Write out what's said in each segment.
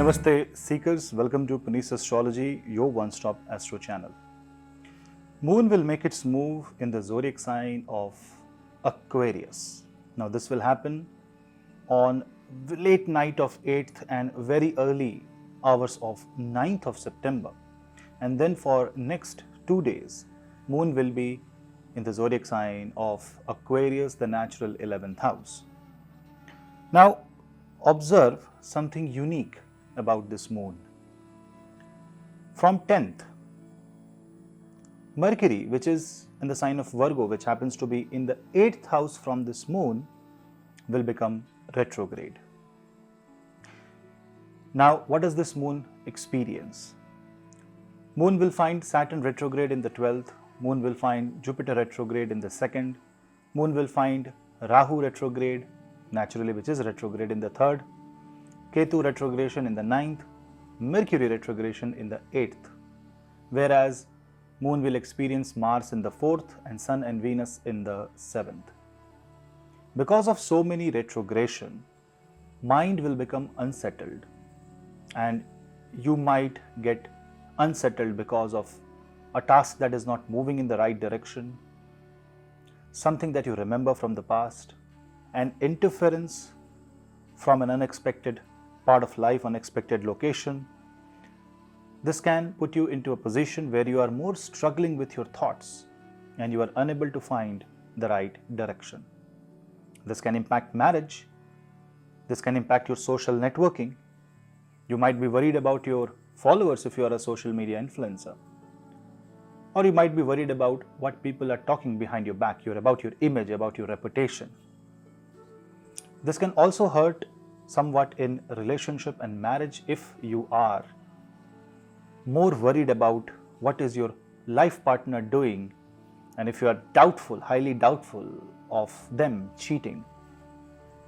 Namaste seekers, welcome to Punneit Astrology, your one-stop astro channel. Moon will make its move in the zodiac sign of Aquarius. Now this will happen on late night of 8th and very early hours of 9th of September. And then for next 2 days, Moon will be in the zodiac sign of Aquarius, the natural 11th house. Now observe something unique about this moon. From 10th, Mercury, which is in the sign of Virgo, which happens to be in the 8th house from this moon, will become retrograde. Now, what does this moon experience? Moon will find Saturn retrograde in the 12th, Moon will find Jupiter retrograde in the 2nd, Moon will find Rahu retrograde, naturally which is retrograde in the 3rd, Ketu retrogression in the 9th, Mercury retrogression in the 8th, whereas Moon will experience Mars in the 4th and Sun and Venus in the 7th. Because of so many retrogression, mind will become unsettled and you might get unsettled because of a task that is not moving in the right direction, something that you remember from the past, an interference from an unexpected part of life, unexpected location. This can put you into a position where you are more struggling with your thoughts and you are unable to find the right direction. This can impact marriage. This can impact your social networking. You might be worried about your followers if you are a social media influencer. Or you might be worried about what people are talking behind your back, about your image, about your reputation. This can also hurt somewhat in relationship and marriage if you are more worried about what is your life partner doing and if you are doubtful, highly doubtful of them cheating.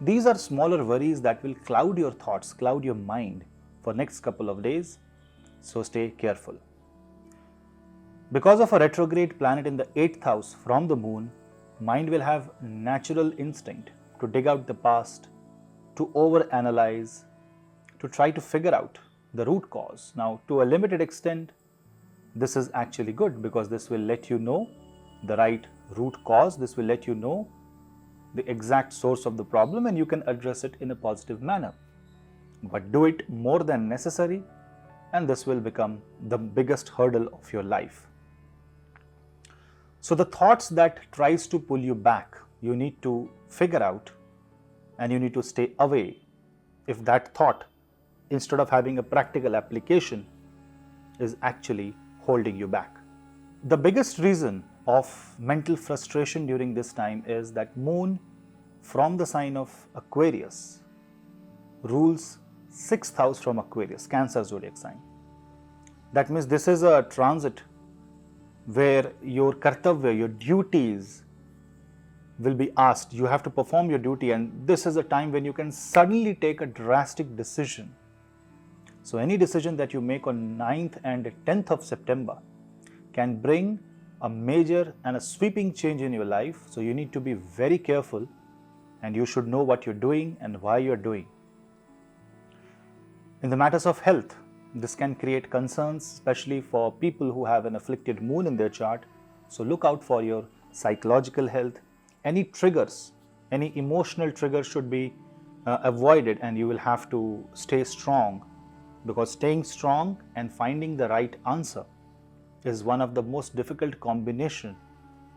These are smaller worries that will cloud your thoughts, cloud your mind for next couple of days, so stay careful. Because of a retrograde planet in the 8th house from the moon, mind will have natural instinct to dig out the past, to overanalyze, to try to figure out the root cause. Now, to a limited extent, this is actually good because this will let you know the right root cause. This will let you know the exact source of the problem and you can address it in a positive manner. But do it more than necessary and this will become the biggest hurdle of your life. So the thoughts that tries to pull you back, you need to figure out and you need to stay away if that thought, instead of having a practical application, is actually holding you back. The biggest reason of mental frustration during this time is that Moon from the sign of Aquarius rules 6th house from Aquarius, Cancer zodiac sign. That means this is a transit where your kartavya, your duties will be asked. You have to perform your duty and this is a time when you can suddenly take a drastic decision. So any decision that you make on 9th and 10th of September can bring a major and a sweeping change in your life. So you need to be very careful and you should know what you're doing and why you're doing. In the matters of health, this can create concerns, especially for people who have an afflicted moon in their chart. So look out for your psychological health. Any triggers, any emotional triggers should be avoided and you will have to stay strong, because staying strong and finding the right answer is one of the most difficult combination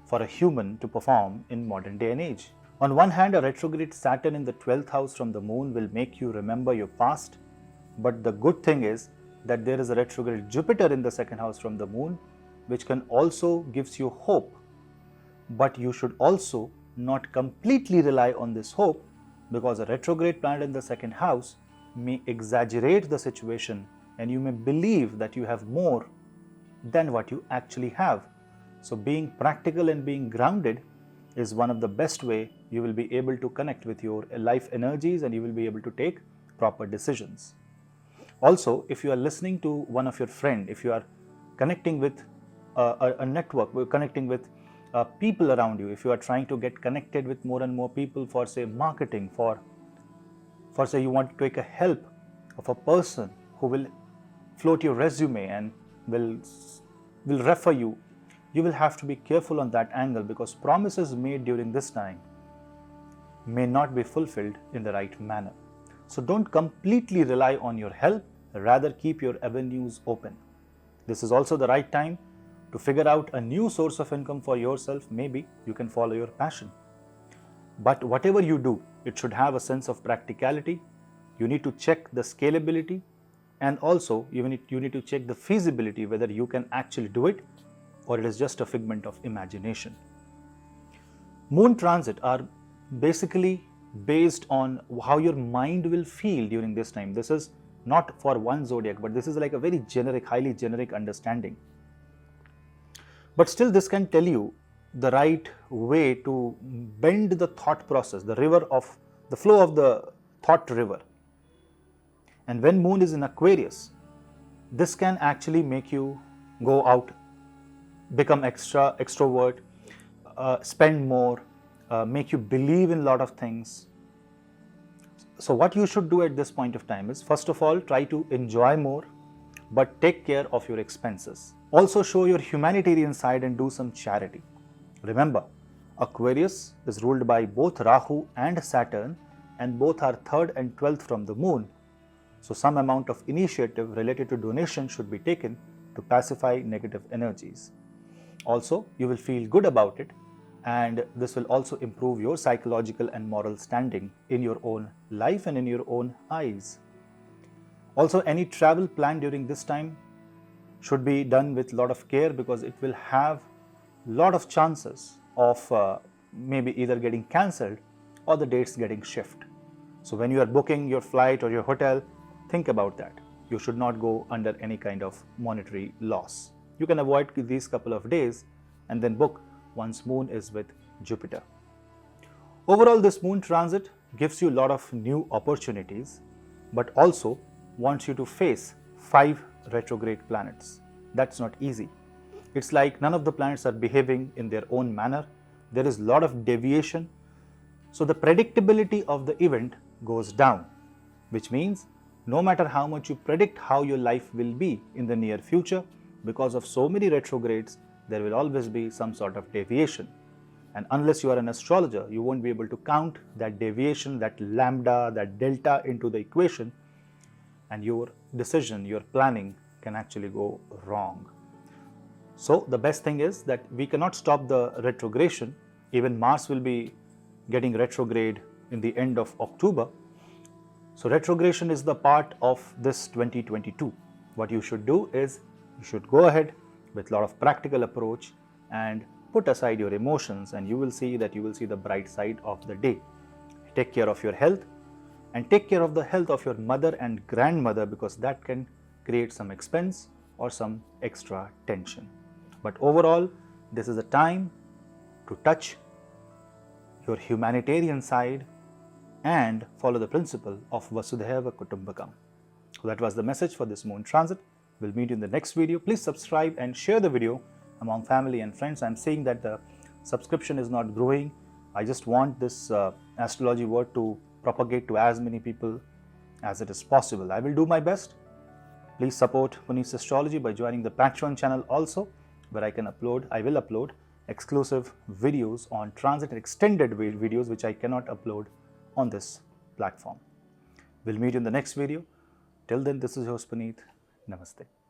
for a human to perform in modern day and age. On one hand, a retrograde Saturn in the 12th house from the moon will make you remember your past, but the good thing is that there is a retrograde Jupiter in the 2nd house from the moon, which can also gives you hope. But you should also not completely rely on this hope, because a retrograde planet in the 2nd house may exaggerate the situation and you may believe that you have more than what you actually have. So being practical and being grounded is one of the best way you will be able to connect with your life energies and you will be able to take proper decisions. Also, if you are listening to one of your friends, if you are connecting with a network, we're connecting with people around you, if you are trying to get connected with more and more people for say marketing, for say you want to take a help of a person who will float your resume and will refer you, you will have to be careful on that angle, because promises made during this time may not be fulfilled in the right manner. So don't completely rely on your help, rather keep your avenues open. This is also the right time to figure out a new source of income for yourself. Maybe you can follow your passion. But whatever you do, it should have a sense of practicality. You need to check the scalability, and also you need to check the feasibility, whether you can actually do it or it is just a figment of imagination. Moon transit are basically based on how your mind will feel during this time. This is not for one zodiac, but this is like a very generic, highly generic understanding. But still, this can tell you the right way to bend the thought process, the flow of the thought river. And when moon is in Aquarius, this can actually make you go out, become extrovert, spend more, make you believe in a lot of things. So what you should do at this point of time is, first of all, try to enjoy more, but take care of your expenses. Also show your humanitarian side and do some charity. Remember, Aquarius is ruled by both Rahu and Saturn, and both are 3rd and 12th from the moon. So some amount of initiative related to donation should be taken to pacify negative energies. Also, you will feel good about it, and this will also improve your psychological and moral standing in your own life and in your own eyes. Also, any travel planned during this time should be done with a lot of care, because it will have a lot of chances of maybe either getting cancelled or the dates getting shifted. So when you are booking your flight or your hotel, think about that. You should not go under any kind of monetary loss. You can avoid these couple of days and then book once moon is with Jupiter. Overall, this moon transit gives you a lot of new opportunities, but also wants you to face 5 retrograde planets. That's not easy. It's like none of the planets are behaving in their own manner. There is a lot of deviation. So the predictability of the event goes down, which means no matter how much you predict how your life will be in the near future, because of so many retrogrades, there will always be some sort of deviation. And unless you are an astrologer, you won't be able to count that deviation, that lambda, that delta into the equation, and your decision, your planning can actually go wrong. So the best thing is that we cannot stop the retrogression. Even Mars will be getting retrograde in the end of October. So retrogression is the part of this 2022. What you should do is, you should go ahead with a lot of practical approach and put aside your emotions, and you will see that you will see the bright side of the day. Take care of your health, and take care of the health of your mother and grandmother, because that can create some expense or some extra tension. But overall, this is a time to touch your humanitarian side and follow the principle of Vasudhaiva Kutumbakam. So that was the message for this moon transit. We'll meet you in the next video. Please subscribe and share the video among family and friends. I'm seeing that the subscription is not growing. I just want this astrology word to propagate to as many people as it is possible. I will do my best. Please support Punneits Astrology by joining the Patreon channel also, where I will upload exclusive videos on transit and extended videos which I cannot upload on this platform. We'll meet you in the next video. Till then, this is your host Punneet. Namaste.